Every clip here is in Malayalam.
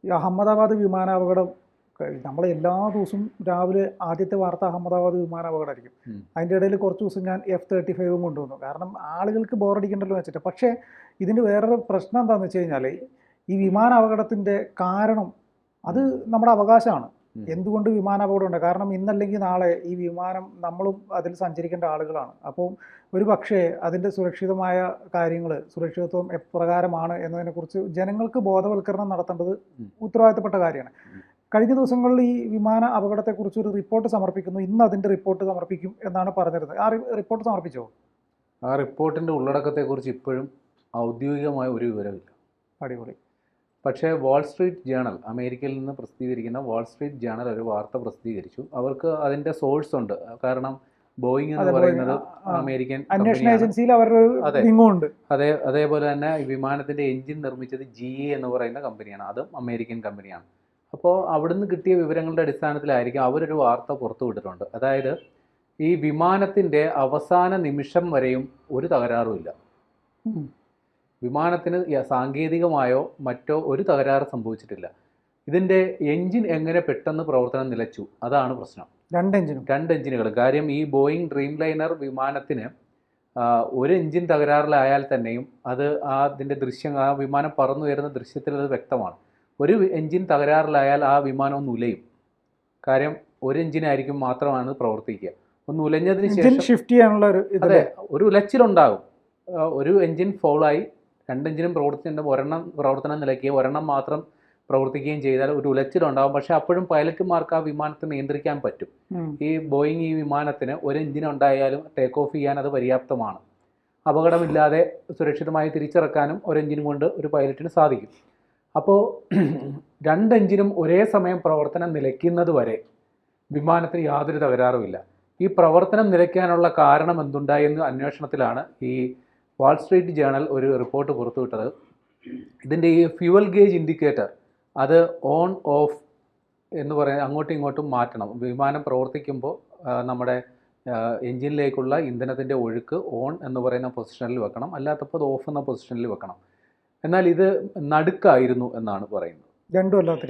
ഈ അഹമ്മദാബാദ് വിമാനാപകടം നമ്മൾ എല്ലാ ദിവസവും രാവിലെ ആദ്യത്തെ വാർത്ത അഹമ്മദാബാദ് വിമാനാപകടമായിരിക്കും. അതിൻ്റെ ഇടയിൽ കുറച്ച് ദിവസം ഞാൻ F-35 കൊണ്ടുവന്നു. കാരണം ആളുകൾക്ക് ബോറടിക്കണ്ടല്ലോ വെച്ചിട്ട്. പക്ഷേ ഇതിൻ്റെ വേറൊരു പ്രശ്നം എന്താണെന്ന് വെച്ച് കഴിഞ്ഞാൽ ഈ വിമാനാപകടത്തിൻ്റെ കാരണം അത് നമ്മുടെ അവകാശമാണ്. എന്തുകൊണ്ട് വിമാനാപകടം ഉണ്ട്? കാരണം ഇന്നല്ലെങ്കിൽ നാളെ ഈ വിമാനം നമ്മളും അതിൽ സഞ്ചരിക്കേണ്ട ആളുകളാണ്. അപ്പോൾ ഒരു പക്ഷേ അതിൻ്റെ സുരക്ഷിതമായ കാര്യങ്ങൾ, സുരക്ഷിതത്വം എപ്രകാരമാണ് എന്നതിനെക്കുറിച്ച് ജനങ്ങൾക്ക് ബോധവൽക്കരണം നടത്തേണ്ടത് ഉത്തരവാദിത്തപ്പെട്ട കാര്യമാണ്. കഴിഞ്ഞ ദിവസങ്ങളിൽ ഈ വിമാന അപകടത്തെക്കുറിച്ച് ഒരു റിപ്പോർട്ട് സമർപ്പിക്കുന്നു. ഇന്ന് അതിൻ്റെ റിപ്പോർട്ട് സമർപ്പിക്കും എന്നാണ് പറഞ്ഞിരുന്നത്. ആ റിപ്പോർട്ട് സമർപ്പിച്ചോ? ആ റിപ്പോർട്ടിൻ്റെ ഉള്ളടക്കത്തെക്കുറിച്ച് ഇപ്പോഴും ഔദ്യോഗികമായ ഒരു വിവരമില്ല. അടിപൊളി. പക്ഷേ വാൾ സ്ട്രീറ്റ് ജേണൽ, അമേരിക്കയിൽ നിന്ന് പ്രസിദ്ധീകരിക്കുന്ന വാൾ സ്ട്രീറ്റ് ജേണൽ ഒരു വാർത്ത പ്രസിദ്ധീകരിച്ചു. അവർക്ക് അതിൻ്റെ സോഴ്സ് ഉണ്ട്. കാരണം ബോയിങ് എന്ന് പറയുന്നത് അമേരിക്കൻ അന്വേഷണ ഏജൻസിയിൽ അവരുടെ ഉണ്ട്. അതേപോലെ തന്നെ വിമാനത്തിൻ്റെ എഞ്ചിൻ നിർമ്മിച്ചത് GE എന്ന് പറയുന്ന കമ്പനിയാണ്. അതും അമേരിക്കൻ കമ്പനിയാണ്. അപ്പോൾ അവിടുന്ന് കിട്ടിയ വിവരങ്ങളുടെ അടിസ്ഥാനത്തിലായിരിക്കും അവരൊരു വാർത്ത പുറത്തുവിട്ടിട്ടുണ്ട്. അതായത് ഈ വിമാനത്തിൻ്റെ അവസാന നിമിഷം വരെയും ഒരു തകരാറുമില്ല. വിമാനത്തിന് സാങ്കേതികമായോ മറ്റോ ഒരു തകരാറ് സംഭവിച്ചിട്ടില്ല. ഇതിൻ്റെ എൻജിൻ എങ്ങനെ പെട്ടെന്ന് പ്രവർത്തനം നിലച്ചു, അതാണ് പ്രശ്നം. രണ്ട് എഞ്ചിനുകൾ. കാര്യം ഈ ബോയിങ് ഡ്രീം ലൈനർ വിമാനത്തിന് ഒരു എഞ്ചിൻ തകരാറിലായാൽ തന്നെയും അത് അതിൻ്റെ ദൃശ്യം, ആ വിമാനം പറന്നുയരുന്ന ദൃശ്യത്തിൽ അത് വ്യക്തമാണ്. ഒരു എഞ്ചിൻ തകരാറിലായാൽ ആ വിമാനം ഒന്ന് ഉലയും. കാര്യം ഒരു എഞ്ചിനായിരിക്കും മാത്രമാണ് പ്രവർത്തിക്കുക. ഒന്ന് ഉലഞ്ഞതിന് ശേഷം ഷിഫ്റ്റ് ചെയ്യാനുള്ള ഒരു ഉലച്ചിലുണ്ടാകും. ഒരു എഞ്ചിൻ ഫോളായി രണ്ട് എഞ്ചിനും പ്രവർത്തിച്ചിട്ടുണ്ട്, ഒരെണ്ണം പ്രവർത്തനം നിലയ്ക്കുകയും ഒരെണ്ണം മാത്രം പ്രവർത്തിക്കുകയും ചെയ്താൽ ഒരു ഉലച്ചിലുണ്ടാകും. പക്ഷേ അപ്പോഴും പൈലറ്റുമാർക്ക് ആ വിമാനത്തെ നിയന്ത്രിക്കാൻ പറ്റും. ഈ ബോയിങ് ഈ വിമാനത്തിന് ഒരു എഞ്ചിൻ ഉണ്ടായാലും ടേക്ക് ഓഫ് ചെയ്യാൻ അത് പര്യാപ്തമാണ്. അപകടമില്ലാതെ സുരക്ഷിതമായി തിരിച്ചിറക്കാനും ഒരു എഞ്ചിനും കൊണ്ട് ഒരു പൈലറ്റിന് സാധിക്കും. അപ്പോൾ രണ്ട് എഞ്ചിനും ഒരേ സമയം പ്രവർത്തനം നിലയ്ക്കുന്നത് വരെ വിമാനത്തിന് യാതൊരു തകരാറുമില്ല. ഈ പ്രവർത്തനം നിലയ്ക്കാനുള്ള കാരണം എന്തുണ്ടായെന്ന് അന്വേഷണത്തിലാണ് ഈ വാൾ സ്ട്രീറ്റ് ജേണൽ ഒരു റിപ്പോർട്ട് പുറത്തുവിട്ടത്. ഇതിൻ്റെ ഈ ഫ്യൂവൽ ഗേജ് ഇൻഡിക്കേറ്റർ അത് ഓൺ ഓഫ് എന്ന് പറയുന്നത് അങ്ങോട്ടും ഇങ്ങോട്ടും മാറ്റണം. വിമാനം പ്രവർത്തിക്കുമ്പോൾ നമ്മുടെ എഞ്ചിനിലേക്കുള്ള ഇന്ധനത്തിൻ്റെ ഒഴുക്ക് ഓൺ എന്ന് പറയുന്ന പൊസിഷനിൽ വെക്കണം, അല്ലാത്തപ്പോൾ അത് ഓഫ് എന്ന പൊസിഷനിൽ വെക്കണം. എന്നാൽ ഇത് നടുക്കായിരുന്നു എന്നാണ് പറയുന്നത്.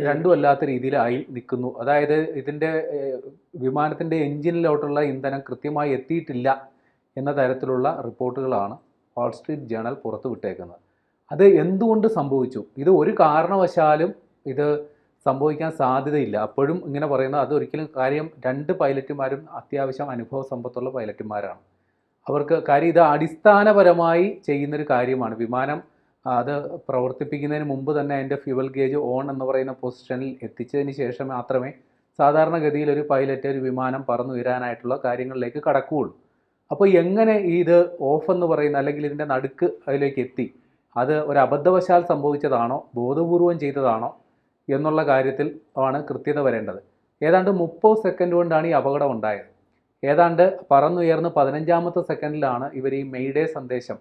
രണ്ടും അല്ലാത്ത രീതിയിലായി നിൽക്കുന്നു. അതായത് ഇതിൻ്റെ വിമാനത്തിൻ്റെ എഞ്ചിനിലോട്ടുള്ള ഇന്ധനം കൃത്യമായി എത്തിയിട്ടില്ല എന്ന തരത്തിലുള്ള റിപ്പോർട്ടുകളാണ് വാൾ സ്ട്രീറ്റ് ജേണൽ പുറത്തു വിട്ടേക്കുന്നത്. അത് എന്തുകൊണ്ട് സംഭവിച്ചു? ഇത് ഒരു കാരണവശാലും ഇത് സംഭവിക്കാൻ സാധ്യതയില്ല. അപ്പോഴും ഇങ്ങനെ പറയുന്നത് അതൊരിക്കലും കാര്യം. രണ്ട് പൈലറ്റുമാരും അത്യാവശ്യം അനുഭവ സമ്പത്തുള്ള പൈലറ്റുമാരാണ്. അവർക്ക് കാര്യം ഇത് അടിസ്ഥാനപരമായി ചെയ്യുന്നൊരു കാര്യമാണ്. വിമാനം അത് പ്രവർത്തിപ്പിക്കുന്നതിന് മുമ്പ് തന്നെ അതിൻ്റെ ഫ്യൂവൽ ഗേജ് ഓൺ എന്ന് പറയുന്ന പൊസിഷനിൽ എത്തിച്ചതിന് ശേഷം മാത്രമേ സാധാരണഗതിയിൽ ഒരു പൈലറ്റ് ഒരു വിമാനം പറന്നുയരാനായിട്ടുള്ള കാര്യങ്ങളിലേക്ക് കടക്കുകയുള്ളൂ. അപ്പോൾ എങ്ങനെ ഇത് ഓഫ് എന്ന് പറയുന്ന അല്ലെങ്കിൽ ഇതിൻ്റെ നടുക്ക് അതിലേക്ക് എത്തി? അത് ഒരു അബദ്ധവശാൽ സംഭവിച്ചതാണോ ബോധപൂർവം ചെയ്തതാണോ എന്നുള്ള കാര്യത്തിൽ ആണ് കൃത്യത വരേണ്ടത്. ഏതാണ്ട് 30 സെക്കൻഡ് കൊണ്ടാണ് ഈ അപകടം ഉണ്ടായത്. ഏതാണ്ട് പറന്നുയർന്ന് 15ാമത്തെ സെക്കൻഡിലാണ് ഇവർ ഈ മെയ്ഡേ സന്ദേശം,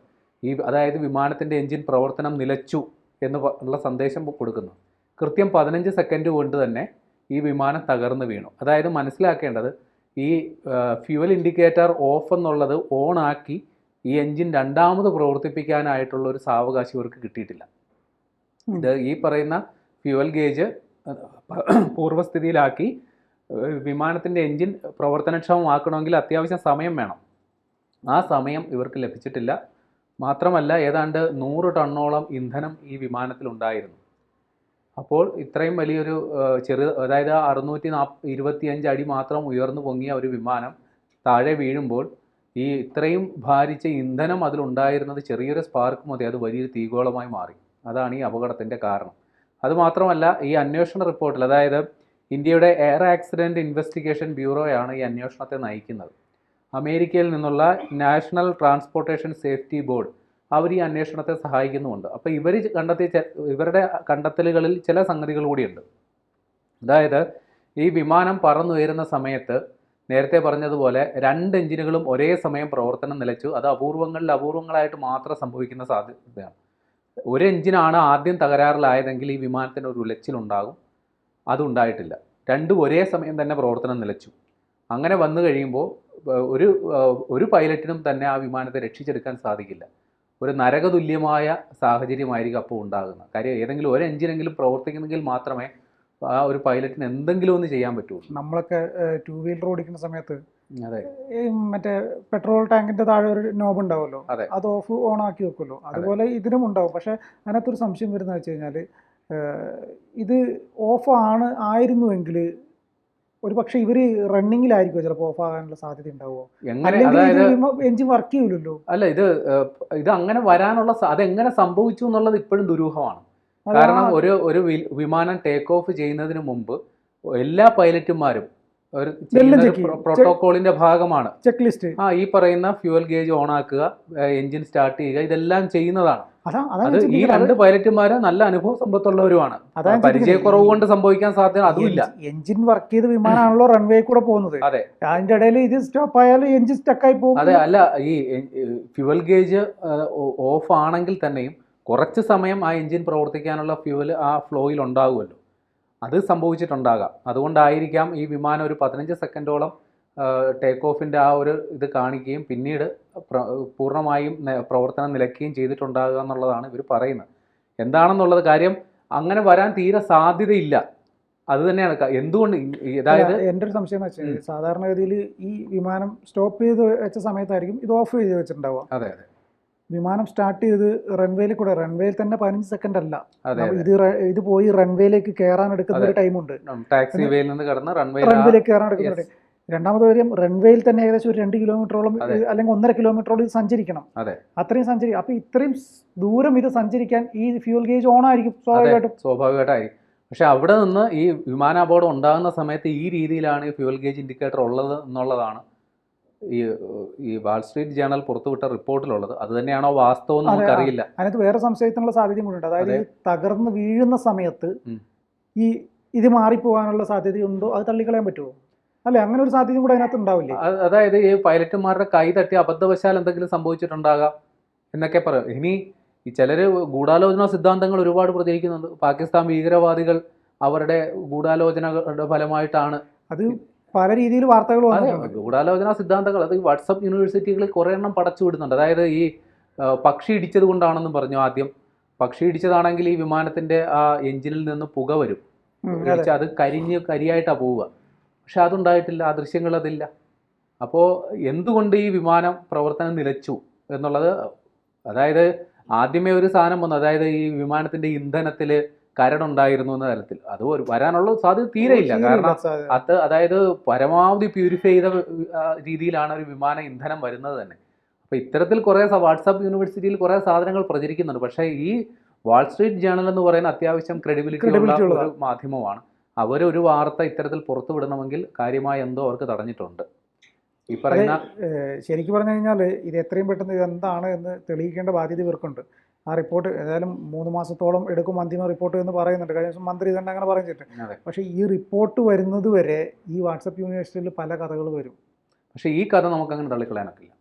അതായത് വിമാനത്തിൻ്റെ എഞ്ചിൻ പ്രവർത്തനം നിലച്ചു എന്നുള്ള സന്ദേശം കൊടുക്കുന്നു. കൃത്യം 15 സെക്കൻഡ് കൊണ്ട് തന്നെ ഈ വിമാനം തകർന്നു വീണു. അതായത് മനസ്സിലാക്കേണ്ടത് ഈ ഫ്യൂവൽ ഇൻഡിക്കേറ്റർ ഓഫ് എന്നുള്ളത് ഓൺ ആക്കി ഈ എഞ്ചിൻ രണ്ടാമത് പ്രവർത്തിപ്പിക്കാനായിട്ടുള്ള ഒരു സാവകാശം ഇവർക്ക് കിട്ടിയിട്ടില്ല. ഇത് ഈ പറയുന്ന ഫ്യൂവൽ ഗേജ് പൂർവ്വസ്ഥിതിയിലാക്കി വിമാനത്തിൻ്റെ എഞ്ചിൻ പ്രവർത്തനക്ഷമമാക്കണമെങ്കിൽ അത്യാവശ്യം സമയം വേണം. ആ സമയം ഇവർക്ക് ലഭിച്ചിട്ടില്ല. മാത്രമല്ല ഏതാണ്ട് 100 ടണ്ണോളം ഇന്ധനം ഈ വിമാനത്തിലുണ്ടായിരുന്നു. അപ്പോൾ ഇത്രയും വലിയൊരു അതായത് 625 അടി മാത്രം ഉയർന്നു പൊങ്ങിയ ഒരു വിമാനം താഴെ വീഴുമ്പോൾ ഈ ഇത്രയും ഭാരിച്ച ഇന്ധനം അതിലുണ്ടായിരുന്നത് ചെറിയൊരു സ്പാർക്ക് മതി അത് വലിയൊരു തീഗോളമായി മാറി. അതാണ് ഈ അപകടത്തിൻ്റെ കാരണം. അതുമാത്രമല്ല ഈ അന്വേഷണ റിപ്പോർട്ടിൽ, അതായത് ഇന്ത്യയുടെ എയർ ആക്സിഡൻറ്റ് ഇൻവെസ്റ്റിഗേഷൻ ബ്യൂറോയാണ് ഈ അന്വേഷണത്തെ നയിക്കുന്നത്. അമേരിക്കയിൽ നിന്നുള്ള നാഷണൽ ട്രാൻസ്പോർട്ടേഷൻ സേഫ്റ്റി ബോർഡ് അവർ ഈ അന്വേഷണത്തെ സഹായിക്കുന്നുമുണ്ട്. അപ്പോൾ ഇവരുടെ കണ്ടെത്തലുകളിൽ ചില സംഗതികൾ കൂടിയുണ്ട്. അതായത് ഈ വിമാനം പറന്നുയരുന്ന സമയത്ത് നേരത്തെ പറഞ്ഞതുപോലെ 2 എഞ്ചിനുകളും ഒരേ സമയം പ്രവർത്തനം നിലച്ചു. അത് അപൂർവങ്ങളായിട്ട് മാത്രം സംഭവിക്കുന്ന സാധ്യതയാണ്. ഒരു എഞ്ചിനാണ് ആദ്യം തകരാറിലായതെങ്കിൽ ഈ വിമാനത്തിന് ഒരു ഉലച്ചിലുണ്ടാകും. അതുണ്ടായിട്ടില്ല. രണ്ടും ഒരേ സമയം തന്നെ പ്രവർത്തനം നിലച്ചു. അങ്ങനെ വന്നു കഴിയുമ്പോൾ ഒരു പൈലറ്റിനും തന്നെ ആ വിമാനത്തെ രക്ഷിച്ചെടുക്കാൻ സാധിക്കില്ല. ഒരു നരകതുല്യമായ സാഹചര്യമായിരിക്കും അപ്പോൾ ഉണ്ടാകുന്നത്. കാര്യം ഏതെങ്കിലും ഒരു എഞ്ചിനെങ്കിലും പ്രവർത്തിക്കുന്നെങ്കിൽ മാത്രമേ ആ ഒരു പൈലറ്റിന് എന്തെങ്കിലും ഒന്ന് ചെയ്യാൻ പറ്റുള്ളൂ. നമ്മളൊക്കെ ടൂ വീലർ ഓടിക്കുന്ന സമയത്ത് അതെ, ഈ മറ്റേ പെട്രോൾ ടാങ്കിന്റെ താഴെ ഒരു നോബ് ഉണ്ടാവുമല്ലോ, അതെ. അത് ഓഫ് ഓൺ ആക്കി വെക്കുമല്ലോ, അതുപോലെ ഇതിനും ഉണ്ടാവും. പക്ഷെ അതിനകത്തൊരു സംശയം വരുന്നത് വെച്ച് കഴിഞ്ഞാൽ ഇത് ഓഫ് ആയിരുന്നുവെങ്കിൽ ഒരു പക്ഷെ ഇവര് റണ്ണിങ്ങിലായിരിക്കും ചിലപ്പോൾ ഓഫ് ആകാനുള്ള സാധ്യത ഉണ്ടാവുമോ? എങ്ങനെ, അല്ലെങ്കിൽ അതായത് എഞ്ചിൻ വർക്ക് ചെയ്യൂലല്ലോ. അല്ല, ഇത് അങ്ങനെ വരാനുള്ള അതെങ്ങനെ സംഭവിച്ചു എന്നുള്ളത് ഇപ്പോഴും ദുരൂഹമാണ്. കാരണം ഒരു വിമാനം ടേക്ക് ഓഫ് ചെയ്യുന്നതിന് മുമ്പ് എല്ലാ പൈലറ്റുമാരും ഒരു പ്രോട്ടോകോളിന്റെ ഭാഗമാണ് ചെക്ക് ലിസ്റ്റ്. ഈ പറയുന്ന ഫ്യൂവൽ ഗേജ് ഓൺ ആക്കുക, എഞ്ചിൻ സ്റ്റാർട്ട് ചെയ്യുക, ഇതെല്ലാം ചെയ്യുന്നതാണ്. അത് ഈ 2 പൈലറ്റുമാര് നല്ല അനുഭവ സമ്പത്തുള്ളവരുമാണ്. പരിചയക്കുറവ് കൊണ്ട് സംഭവിക്കാൻ സാധ്യത അതുമില്ല. എഞ്ചിൻ വർക്ക് ചെയ്ത വിമാനമാണല്ലോ റൺവേ കൂടെ പോകുന്നത്. അതെ, അതിന്റെ ഇടയിൽ ഇത് സ്റ്റോപ്പ് ആയാലും എഞ്ചിൻ സ്റ്റക്കായി പോകും. അതെ, അല്ല, ഈ ഫ്യൂവൽ ഗേജ് ഓഫ് ആണെങ്കിൽ തന്നെയും കുറച്ച് സമയം ആ എഞ്ചിൻ പ്രവർത്തിക്കാനുള്ള ഫ്യൂവൽ ആ ഫ്ലോയിൽ ഉണ്ടാകുമല്ലോ, അത് സംഭവിച്ചിട്ടുണ്ടാകാം. അതുകൊണ്ടായിരിക്കാം ഈ വിമാനം ഒരു 15 സെക്കൻഡോളം ടേക്ക് ഓഫിൻ്റെ ആ ഒരു ഇത് കാണിക്കുകയും പിന്നീട് പൂർണ്ണമായും പ്രവർത്തനം നിലയ്ക്കുകയും ചെയ്തിട്ടുണ്ടാകുക എന്നുള്ളതാണ് ഇവർ പറയുന്നത്. എന്താണെന്നുള്ളത് കാര്യം അങ്ങനെ വരാൻ തീരെ സാധ്യതയില്ല. അത് തന്നെയാണ് എന്തുകൊണ്ട്. അതായത് എൻ്റെ ഒരു സംശയം എന്ന് വെച്ചാൽ സാധാരണഗതിയിൽ ഈ വിമാനം സ്റ്റോപ്പ് ചെയ്ത് വെച്ച സമയത്തായിരിക്കും ഇത് ഓഫ് ചെയ്ത് വെച്ചിട്ടുണ്ടാവുക. അതെ, അതെ. വിമാനം സ്റ്റാർട്ട് ചെയ്ത് റൺവേയിൽ കൂടെ, റൺവേയിൽ തന്നെ 15 സെക്കൻഡ് അല്ല, ഇത് പോയി റൺവേയിലേക്ക് കയറാൻ എടുക്കുന്ന ഒരു ടൈമുണ്ട്. ടാക്സിവേയിൽ നിന്ന് കടന്ന് റൺവേയിലേക്ക് കയറാൻ എടുക്കുന്ന. രണ്ടാമത്തെ കാര്യം, റൺവേയിൽ തന്നെ ഏകദേശം ഒരു 2 കിലോമീറ്ററോളം അല്ലെങ്കിൽ 1.5 കിലോമീറ്ററോളം ഇത് സഞ്ചരിക്കണം. അത്രയും സഞ്ചരിക്കും. അപ്പൊ ഇത്രയും ദൂരം ഇത് സഞ്ചരിക്കാൻ ഈ ഫ്യൂൽ ഗേജ് ഓൺ ആയിരിക്കും സ്വാഭാവികമായിട്ടായിരിക്കും. പക്ഷെ അവിടെ നിന്ന് ഈ വിമാനാപകടം ഉണ്ടാകുന്ന സമയത്ത് ഈ രീതിയിലാണ് ഈ ഫ്യൂൽ ഗേജ് ഇൻഡിക്കേറ്റർ ഉള്ളത് എന്നുള്ളതാണ് ഈ വാൾ സ്ട്രീറ്റ് ജേണൽ പുറത്തുവിട്ട റിപ്പോർട്ടിലുള്ളത്. അത് തന്നെയാണോ വാസ്തവം എന്ന് നമുക്കറിയില്ല. അതിനകത്ത് വേറെ സംശയത്തിനുള്ള സാധ്യതയും കൂടെ ഉണ്ട്. അതായത് ഈ തകർന്ന് വീഴുന്ന സമയത്ത് ഇത് മാറിപ്പോകാനുള്ള സാധ്യതയുണ്ടോ, അത് തള്ളിക്കളയാൻ പറ്റുമോ? അല്ലെ, അങ്ങനെ ഒരു സാധ്യതയും കൂടെ അതിനകത്ത് ഉണ്ടാവില്ലേ? അതായത് ഈ പൈലറ്റുമാരുടെ കൈ തട്ടി അബദ്ധവശാൽ എന്തെങ്കിലും സംഭവിച്ചിട്ടുണ്ടാകാം എന്നൊക്കെ പറയും. ഇനി ഈ ചിലര് ഗൂഢാലോചന സിദ്ധാന്തങ്ങൾ ഒരുപാട് പ്രചരിക്കുന്നുണ്ട്. പാകിസ്ഥാൻ ഭീകരവാദികൾ അവരുടെ ഗൂഢാലോചനകളുടെ ഫലമായിട്ടാണ് അത് പല രീതിയിൽ വാർത്തകൾ ഗൂഢാലോചന സിദ്ധാന്തങ്ങൾ. അത് വാട്സപ്പ് യൂണിവേഴ്സിറ്റികളിൽ കുറേ എണ്ണം പടച്ചു വിടുന്നുണ്ട്. അതായത് ഈ പക്ഷി ഇടിച്ചത് കൊണ്ടാണെന്നും പറഞ്ഞു. ആദ്യം പക്ഷി ഇടിച്ചതാണെങ്കിൽ ഈ വിമാനത്തിന്റെ ആ എഞ്ചിനിൽ നിന്ന് പുക വരും, അത് കരിയായിട്ടാണ് പോവുക. പക്ഷെ അതുണ്ടായിട്ടില്ല, ആ ദൃശ്യങ്ങൾ അതില്ല. അപ്പോൾ എന്തുകൊണ്ട് ഈ വിമാനം പ്രവർത്തനം നിലച്ചു എന്നുള്ളത്, അതായത് ആദ്യമേ ഒരു സാധനം വന്നു, അതായത് ഈ വിമാനത്തിന്റെ ഇന്ധനത്തിൽ കരടുണ്ടായിരുന്നു എന്ന തരത്തിൽ. അത് വരാനുള്ള സാധ്യത തീരെയില്ല. കാരണം അതായത് പരമാവധി പ്യൂരിഫൈ ചെയ്ത രീതിയിലാണ് ഒരു വിമാന ഇന്ധനം വരുന്നത് തന്നെ. അപ്പോൾ ഇത്തരത്തിൽ കുറേ വാട്സാപ്പ് യൂണിവേഴ്സിറ്റിയിൽ കുറേ സാധനങ്ങൾ പ്രചരിക്കുന്നുണ്ട്. പക്ഷേ ഈ വാൾ സ്ട്രീറ്റ് ജേണൽ എന്ന് പറയുന്ന അത്യാവശ്യം ക്രെഡിബിലിറ്റി ഉള്ള ഒരു മാധ്യമമാണ്. അവരൊരു വാർത്ത ഇത്തരത്തിൽ പുറത്തു വിടണമെങ്കിൽ കാര്യമായ എന്തോ അവർക്ക് തടഞ്ഞിട്ടുണ്ട്. ഈ പറയുന്ന ശരിക്കും പറഞ്ഞു കഴിഞ്ഞാൽ ഇത് എത്രയും പെട്ടെന്ന് ഇതെന്താണ് എന്ന് തെളിയിക്കേണ്ട ബാധ്യത ഇവർക്കുണ്ട്. ആ റിപ്പോർട്ട് ഏതായാലും 3 മാസത്തോളം എടുക്കും അന്തിമ റിപ്പോർട്ട് എന്ന് പറയുന്നുണ്ട്. കഴിഞ്ഞ ദിവസം മന്ത്രി തന്നെ അങ്ങനെ പറഞ്ഞിട്ട്. പക്ഷേ ഈ റിപ്പോർട്ട് വരുന്നത് വരെ ഈ വാട്സപ്പ് യൂണിവേഴ്സിറ്റിയിൽ പല കഥകൾ വരും. പക്ഷേ ഈ കഥ നമുക്ക് അങ്ങനെ തള്ളിക്കളയാനൊക്കില്ല.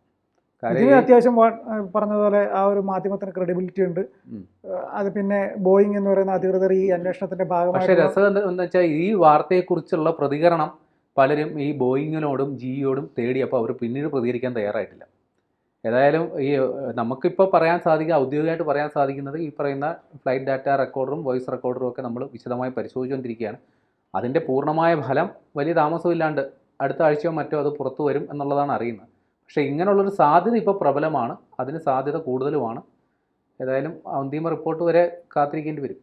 ഇതിന് അത്യാവശ്യം പറഞ്ഞതുപോലെ ആ ഒരു മാധ്യമത്തിന് ക്രെഡിബിലിറ്റി ഉണ്ട്. അത് പിന്നെ ബോയിങ് എന്ന് പറയുന്ന അധികൃതർ ഈ അന്വേഷണത്തിന്റെ ഭാഗമായി. പക്ഷേ രസം എന്താ വെച്ചാൽ ഈ വാർത്തയെക്കുറിച്ചുള്ള പ്രതികരണം പലരും ഈ ബോയിങ്ങിനോടും ജിയോടും തേടിയപ്പോൾ അവർ പിന്നീട് പ്രതികരിക്കാൻ തയ്യാറായിട്ടില്ല. ഏതായാലും ഈ നമുക്കിപ്പോൾ ഔദ്യോഗികമായിട്ട് പറയാൻ സാധിക്കുന്നത് ഈ പറയുന്ന ഫ്ലൈറ്റ് ഡാറ്റ റെക്കോർഡറും വോയിസ് റെക്കോർഡറും ഒക്കെ നമ്മൾ വിശദമായി പരിശോധിച്ചുകൊണ്ടിരിക്കുകയാണ്. അതിൻ്റെ പൂർണ്ണമായ ഫലം വലിയ താമസമില്ലാണ്ട് അടുത്ത ആഴ്ചയോ മറ്റോ അത് പുറത്തു വരും എന്നുള്ളതാണ് അറിയുന്നത്. പക്ഷേ ഇങ്ങനെയുള്ളൊരു സാധ്യത ഇപ്പോൾ പ്രബലമാണ്, അതിന് സാധ്യത കൂടുതലുമാണ്. ഏതായാലും അന്തിമ റിപ്പോർട്ട് വരെ കാത്തിരിക്കേണ്ടി വരും.